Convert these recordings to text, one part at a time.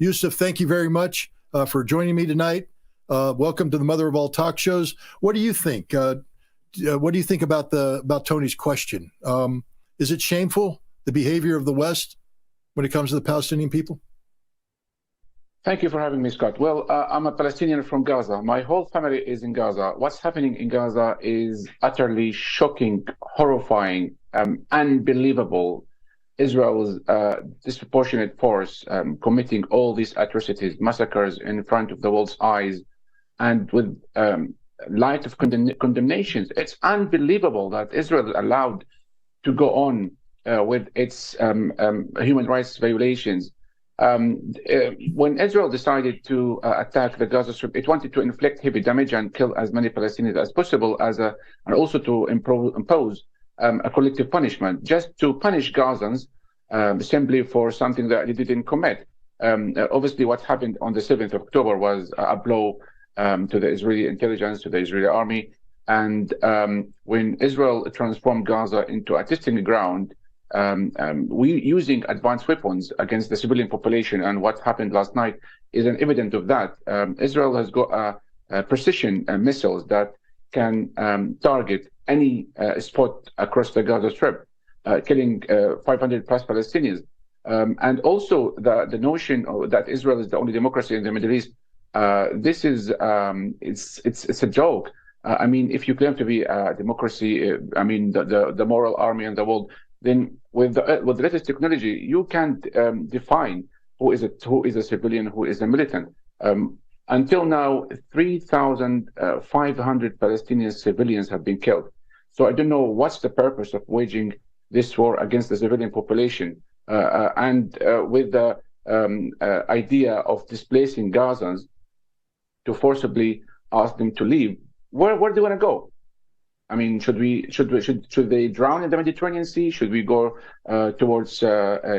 Yusuf, thank you very much for joining me tonight. Welcome to the Mother of All Talk Shows. What do you think? What do you think about Tony's question? Is it shameful, the behavior of the West when it comes to the Palestinian people? Thank you for having me, Scott. Well, I'm a Palestinian from Gaza. My whole family is in Gaza. What's happening in Gaza is utterly shocking, horrifying, unbelievable. Israel's disproportionate force committing all these atrocities, massacres in front of the world's eyes, and with light of condemnations. It's unbelievable that Israel allowed to go on with its human rights violations. When Israel decided to attack the Gaza Strip, it wanted to inflict heavy damage and kill as many Palestinians as possible, and also to impose a collective punishment, just to punish Gazans simply for something that they didn't commit. Obviously, what happened on the 7th of October was a blow to the Israeli intelligence, to the Israeli army. And when Israel transformed Gaza into a testing ground, we using advanced weapons against the civilian population, and what happened last night is an evidence of that. Israel has got precision missiles that can target any spot across the Gaza Strip, killing 500 plus Palestinians. And also the notion that Israel is the only democracy in the Middle East, this is it's a joke. I mean, if you claim to be a democracy, I mean the moral army in the world, then with the latest technology, you can define who is a civilian, who is a militant. Until now, 3,500 Palestinian civilians have been killed. So I don't know what's the purpose of waging this war against the civilian population, and with the idea of displacing Gazans to forcibly ask them to leave. Where do they want to go? I mean, should they drown in the Mediterranean Sea? Should we go towards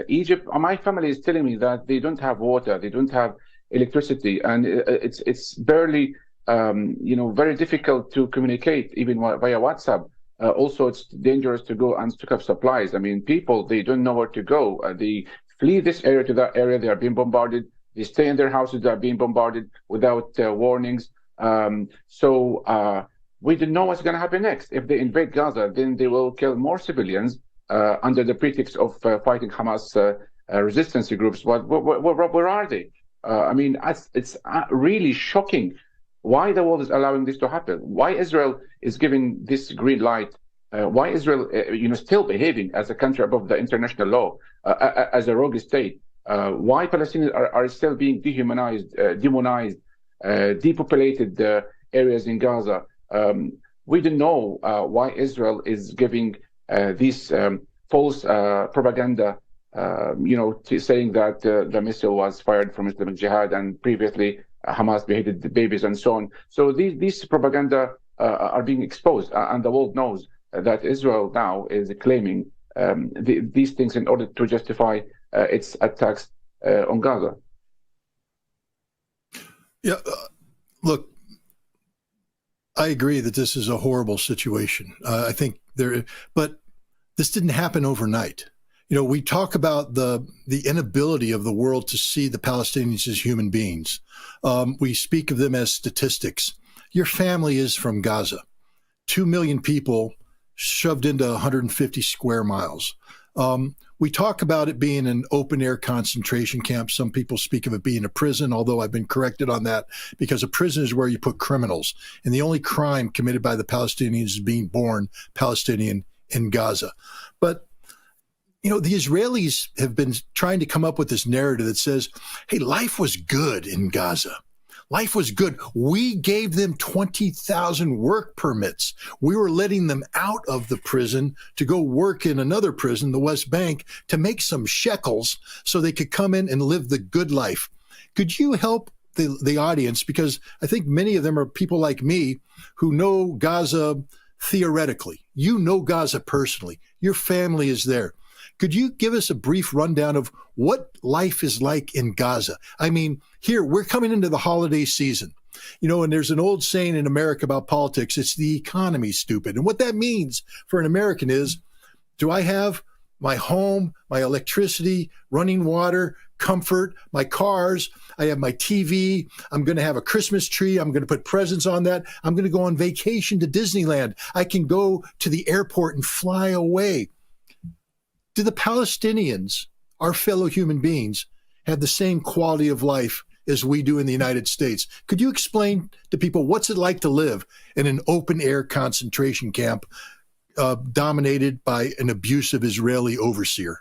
Egypt? My family is telling me that they don't have water, they don't have electricity, and it's barely very difficult to communicate even via WhatsApp. Also, it's dangerous to go and stock up supplies. I mean, people, they don't know where to go. They flee this area to that area. They are being bombarded. They stay in their houses. They are being bombarded without warnings. We don't know what's going to happen next. If they invade Gaza, then they will kill more civilians under the pretext of fighting Hamas resistance groups. Where are they? I mean, it's really shocking why the world is allowing this to happen. Why Israel is giving this green light. Why Israel, still behaving as a country above the international law, as a rogue state. Why Palestinians are still being dehumanized, demonized, depopulated areas in Gaza. We don't know why Israel is giving this false propaganda, saying that the missile was fired from Islamic Jihad and previously Hamas beheaded the babies and so on. So these propaganda are being exposed, and the world knows that Israel now is claiming these things in order to justify its attacks on Gaza. Yeah, look, I agree that this is a horrible situation. I think but this didn't happen overnight. We talk about the inability of the world to see the Palestinians as human beings. We speak of them as statistics. Your family is from Gaza. 2 million people shoved into 150 square miles. We talk about it being an open-air concentration camp. Some people speak of it being a prison, although I've been corrected on that, because a prison is where you put criminals. And the only crime committed by the Palestinians is being born Palestinian in Gaza. But the Israelis have been trying to come up with this narrative that says, hey, life was good in Gaza. Life was good. We gave them 20,000 work permits. We were letting them out of the prison to go work in another prison, the West Bank, to make some shekels so they could come in and live the good life. Could you help the audience? Because I think many of them are people like me who know Gaza theoretically. You know Gaza personally. Your family is there. Could you give us a brief rundown of what life is like in Gaza? I mean, here, we're coming into the holiday season, and there's an old saying in America about politics, it's the economy, stupid. And what that means for an American is, do I have my home, my electricity, running water, comfort, my cars. I have my TV. I'm going to have a Christmas tree. I'm going to put presents on that. I'm going to go on vacation to Disneyland. I can go to the airport and fly away. Do the Palestinians, our fellow human beings, have the same quality of life as we do in the United States? Could you explain to people what's it like to live in an open-air concentration camp dominated by an abusive Israeli overseer?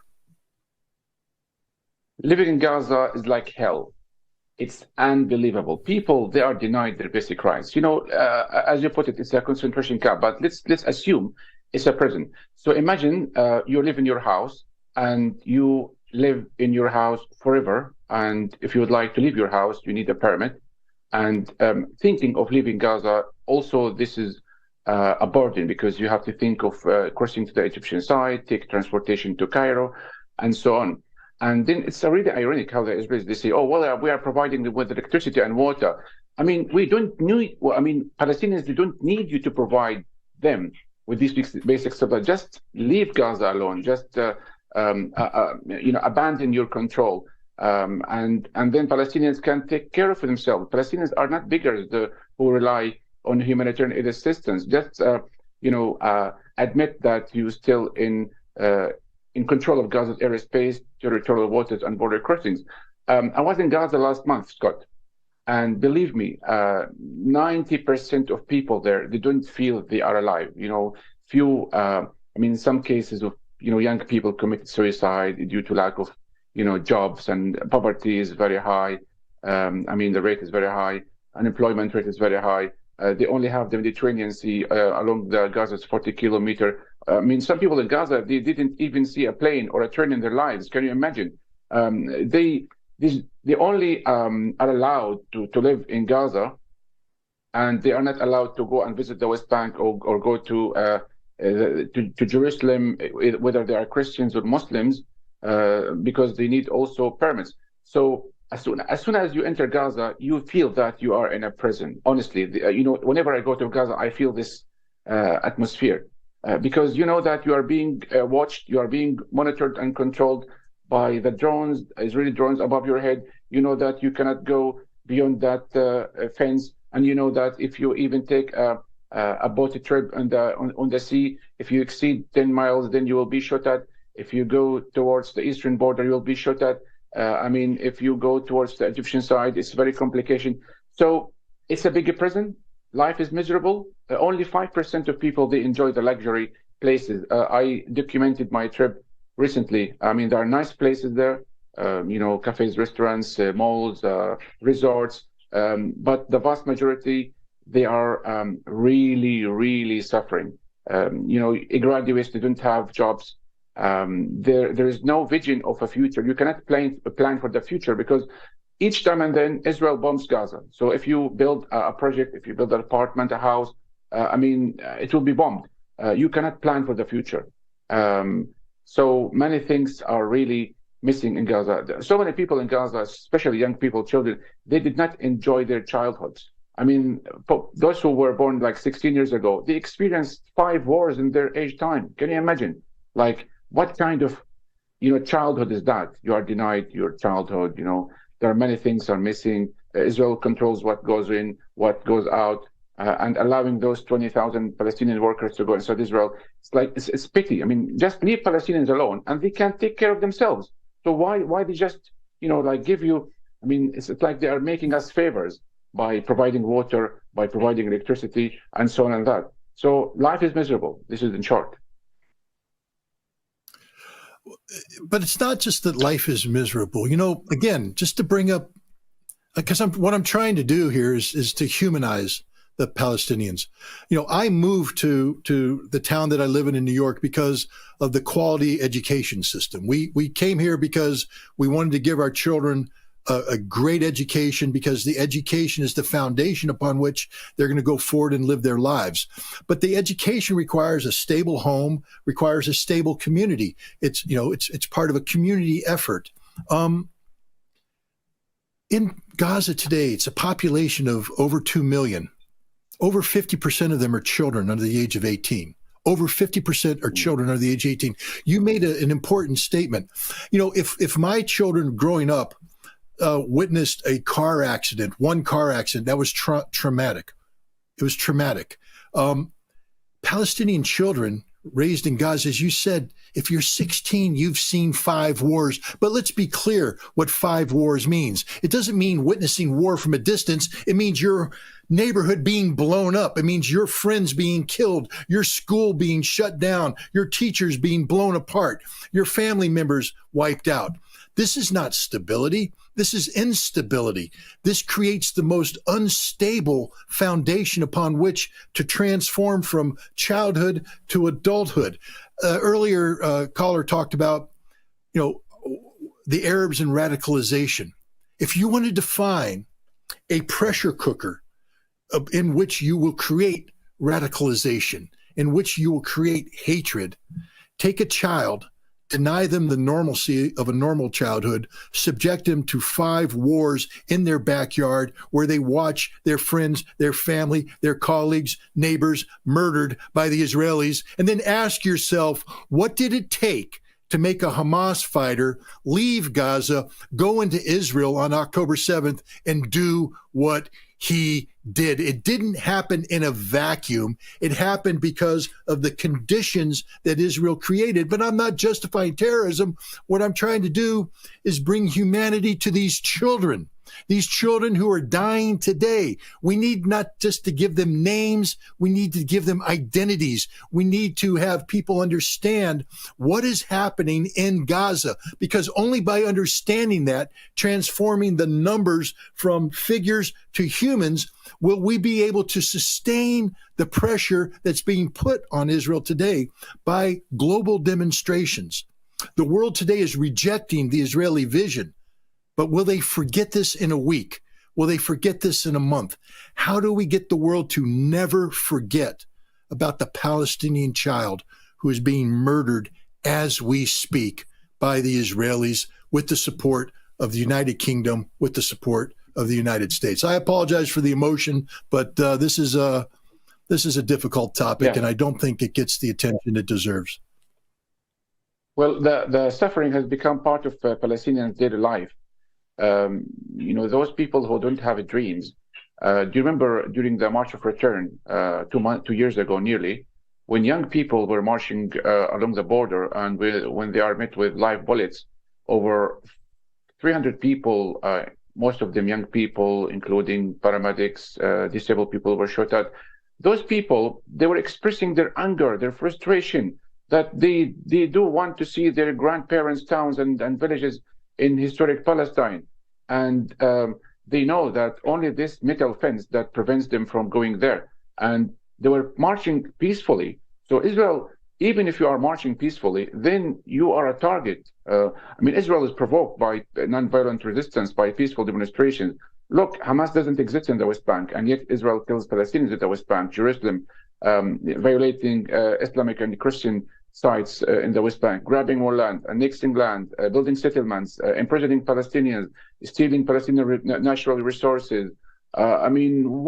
Living in Gaza is like hell. It's unbelievable. People, they are denied their basic rights. As you put it, it's a concentration camp, but let's assume it's a prison. So imagine you live in your house and you live in your house forever. And if you would like to leave your house, you need a permit. And thinking of leaving Gaza, also this is a burden because you have to think of crossing to the Egyptian side, take transportation to Cairo, and so on. And then it's really ironic how the Israelis, they say, oh, well, we are providing them with electricity and water. I mean, we don't need, Palestinians, they don't need you to provide them with these basic stuff. Just leave Gaza alone. Just, abandon your control. And then Palestinians can take care of themselves. Palestinians are not beggars who rely on humanitarian aid assistance. Just, admit that you're still in control of Gaza's airspace, territorial waters, and border crossings. I was in Gaza last month, Scott, and believe me, 90% of people there, they don't feel they are alive. In some cases of, young people committed suicide due to lack of, jobs, and poverty is very high. The rate is very high. Unemployment rate is very high. They only have the Mediterranean Sea along the Gaza's 40-kilometer. Some people in Gaza, they didn't even see a plane or a train in their lives. Can you imagine? They only are allowed to live in Gaza, and they are not allowed to go and visit the West Bank or go to Jerusalem, whether they are Christians or Muslims, because they need also permits. So as soon as you enter Gaza, you feel that you are in a prison. Honestly, whenever I go to Gaza, I feel this atmosphere. Because you know that you are being watched, you are being monitored and controlled by the drones, Israeli drones above your head. You know that you cannot go beyond that fence, and you know that if you even take a boat trip on the sea, if you exceed 10 miles, then you will be shot at. If you go towards the eastern border, you'll be shot at. If you go towards the Egyptian side, it's very complicated. So it's a bigger prison. Life is miserable. Only 5% of people, they enjoy the luxury places. I documented my trip recently. There are nice places there, cafes, restaurants, malls, resorts. But the vast majority, they are really, really suffering. Graduates, they don't have jobs. There is no vision of a future. You cannot plan for the future because each time and then Israel bombs Gaza. So if you build a project, if you build an apartment, a house, it will be bombed. You cannot plan for the future. So many things are really missing in Gaza. So many people in Gaza, especially young people, children, they did not enjoy their childhoods. Those who were born like 16 years ago, they experienced 5 wars in their age time. Can you imagine? Like, what kind of, childhood is that? You are denied your childhood. There are many things are missing. Israel controls what goes in, what goes out, and allowing those 20,000 Palestinian workers to go inside Israel. It's pity. Just leave Palestinians alone, and they can take care of themselves. So why they just, give you? It's like they are making us favors by providing water, by providing electricity, and so on and that. So life is miserable. This is in short. But it's not just that life is miserable. Again, just to bring up, because what I'm trying to do here is to humanize the Palestinians. I moved to the town that I live in New York because of the quality education system. We came here because we wanted to give our children a great education, because the education is the foundation upon which they're going to go forward and live their lives. But the education requires a stable home, requires a stable community. It's part of a community effort. In Gaza today, it's a population of over 2 million. Over 50% of them are children under the age of 18. over 50% are children under the age of 18. You made an important statement. If my children growing up witnessed a car accident, one car accident, that was traumatic. It was traumatic. Palestinian children raised in Gaza, as you said, if you're 16, you've seen 5 wars. But let's be clear what 5 wars means. It doesn't mean witnessing war from a distance. It means your neighborhood being blown up. It means your friends being killed, your school being shut down, your teachers being blown apart, your family members wiped out. This is not stability. This is instability. This creates the most unstable foundation upon which to transform from childhood to adulthood. Earlier, caller talked about, the Arabs and radicalization. If you want to define a pressure cooker in which you will create radicalization, in which you will create hatred, take a child, deny them the normalcy of a normal childhood, subject them to 5 wars in their backyard where they watch their friends, their family, their colleagues, neighbors murdered by the Israelis, and then ask yourself, what did it take to make a Hamas fighter leave Gaza, go into Israel on October 7th, and do what he did? It didn't happen in a vacuum. It happened because of the conditions that Israel created. But I'm not justifying terrorism. What I'm trying to do is bring humanity to these children who are dying today. We need not just to give them names. We need to give them identities. We need to have people understand what is happening in Gaza, because only by understanding that, transforming the numbers from figures to humans, will we be able to sustain the pressure that's being put on Israel today by global demonstrations. The world today is rejecting the Israeli vision. But will they forget this in a week? Will they forget this in a month? How do we get the world to never forget about the Palestinian child who is being murdered as we speak by the Israelis with the support of the United Kingdom, with the support of the United States? I apologize for the emotion, but this is a difficult topic, and I don't think it gets the attention it deserves. Well, the suffering has become part of Palestinians' daily life. Those people who don't have dreams. Do you remember during the March of Return 2 years ago, nearly, when young people were marching along the border, and when they are met with live bullets, over 300 people, most of them young people, including paramedics, disabled people, were shot at. Those people, they were expressing their anger, their frustration, that they do want to see their grandparents' towns and villages in historic Palestine. And they know that only this metal fence that prevents them from going there. And they were marching peacefully. So Israel, even if you are marching peacefully, then you are a target. Israel is provoked by nonviolent resistance, by peaceful demonstrations. Look, Hamas doesn't exist in the West Bank, and yet Israel kills Palestinians in the West Bank, Jerusalem, violating Islamic and Christian sites in the West Bank, grabbing more land, annexing land, building settlements, imprisoning Palestinians, stealing Palestinian natural resources.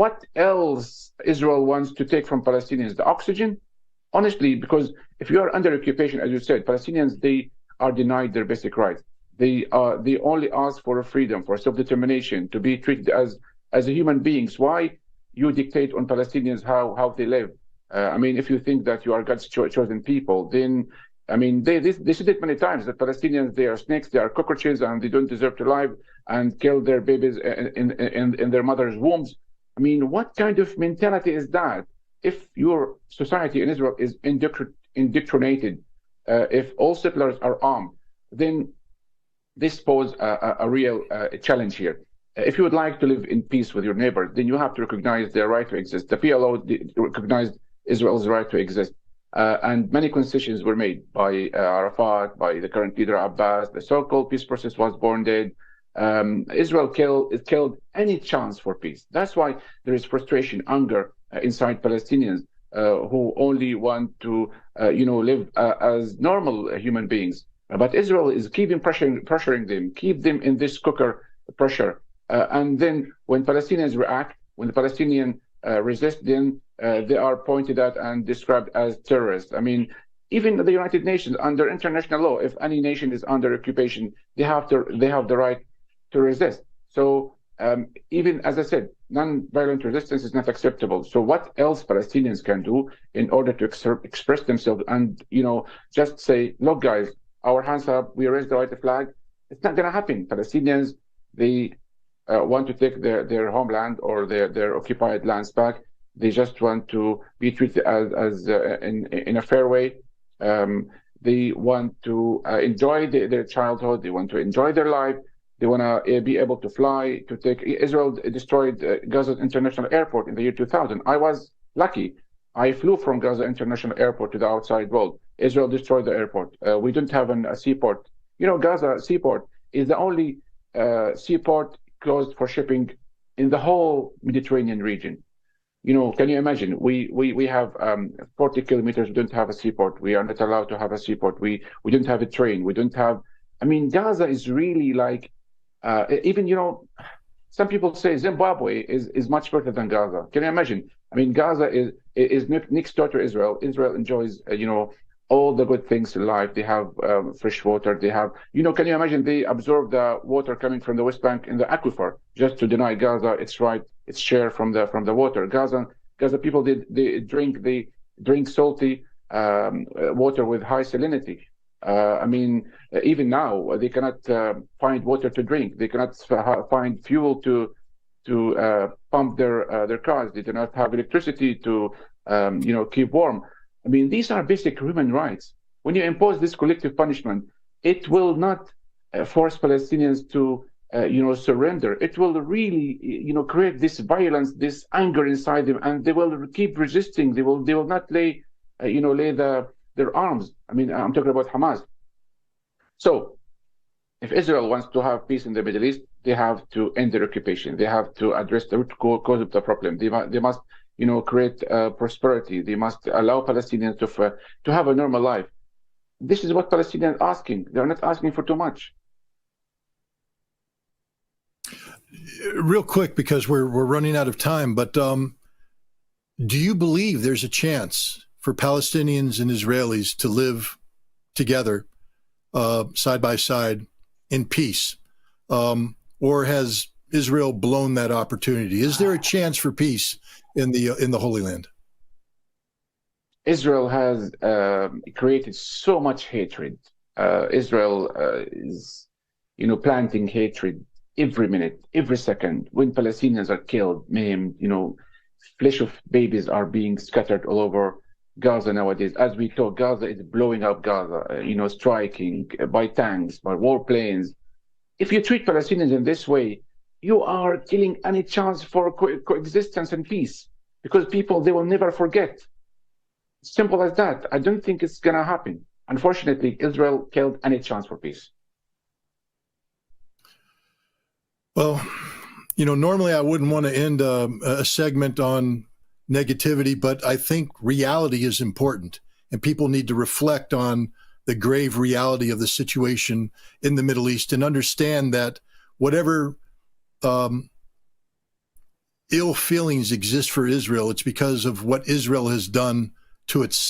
What else Israel wants to take from Palestinians? The oxygen? Honestly, because if you are under occupation, as you said, Palestinians, they are denied their basic rights. They only ask for a freedom, for self-determination, to be treated as human beings. Why you dictate on Palestinians how they live? If you think that you are God's chosen people, then, they said it many times, that Palestinians, they are snakes, they are cockroaches, and they don't deserve to live, and kill their babies in their mother's wombs. What kind of mentality is that? If your society in Israel is indoctrinated, if all settlers are armed, then this poses a real challenge here. If you would like to live in peace with your neighbors, then you have to recognize their right to exist. The PLO recognized Israel's right to exist. And many concessions were made by Arafat, by the current leader Abbas. The so-called peace process was born dead. Israel killed any chance for peace. That's why there is frustration, anger inside Palestinians who only want to, live as normal human beings. But Israel is keeping pressuring them, keep them in this cooker pressure. And then when Palestinians react, when the Palestinian resist, then they are pointed at and described as terrorists. I mean, even the United Nations, under international law, if any nation is under occupation, they have the right to resist. So even as I said, non-violent resistance is not acceptable. So what else Palestinians can do in order to express themselves and just say, look, guys, our hands up, we raise the white flag. It's not going to happen. Palestinians, they want to take their homeland or their occupied lands back. They just want to be treated as in a fair way. They want to enjoy their childhood. They want to enjoy their life. They want to be able to fly, to take. Israel destroyed Gaza International Airport in the year 2000. I was lucky. I flew from Gaza International Airport to the outside world. Israel destroyed the airport. We don't have a seaport. Gaza seaport is the only seaport closed for shipping in the whole Mediterranean region. Can you imagine? We have 40 kilometers. We don't have a seaport. We are not allowed to have a seaport. We don't have a train. We don't have. I mean, Gaza is really like. Even some people say Zimbabwe is much better than Gaza. Can you imagine? I mean, Gaza is next door to Israel. Israel enjoys all the good things in life. They have fresh water. They have Can you imagine? They absorb the water coming from the West Bank in the aquifer just to deny Gaza its share from the water. Gaza people they drink salty water with high salinity. I mean, even now they cannot find water to drink. They cannot find fuel to pump their cars. They do not have electricity to keep warm. I mean, these are basic human rights. When you impose this collective punishment, it will not force Palestinians to surrender. It will really create this violence, this anger inside them, and they will keep resisting. They will not lay their arms. I mean, I'm talking about Hamas. So, if Israel wants to have peace in the Middle East, they have to end their occupation. They have to address the root cause of the problem. They must, create prosperity. They must allow Palestinians to have a normal life. This is what Palestinians are asking. They're not asking for too much. Real quick, because we're running out of time, but do you believe there's a chance for Palestinians and Israelis to live together side by side in peace? Or has Israel blown that opportunity? Is there a chance for peace in the Holy Land? Israel has created so much hatred. Israel is, planting hatred every minute, every second. When Palestinians are killed, maimed, flesh of babies are being scattered all over Gaza nowadays. As we talk, Gaza is blowing up Gaza, striking by tanks, by warplanes. If you treat Palestinians in this way, you are killing any chance for coexistence and peace, because people, they will never forget. Simple as that. I don't think it's going to happen. Unfortunately, Israel killed any chance for peace. Well, normally I wouldn't want to end a segment on negativity, but I think reality is important, and people need to reflect on the grave reality of the situation in the Middle East and understand that whatever ill feelings exist for Israel, it's because of what Israel has done to itself.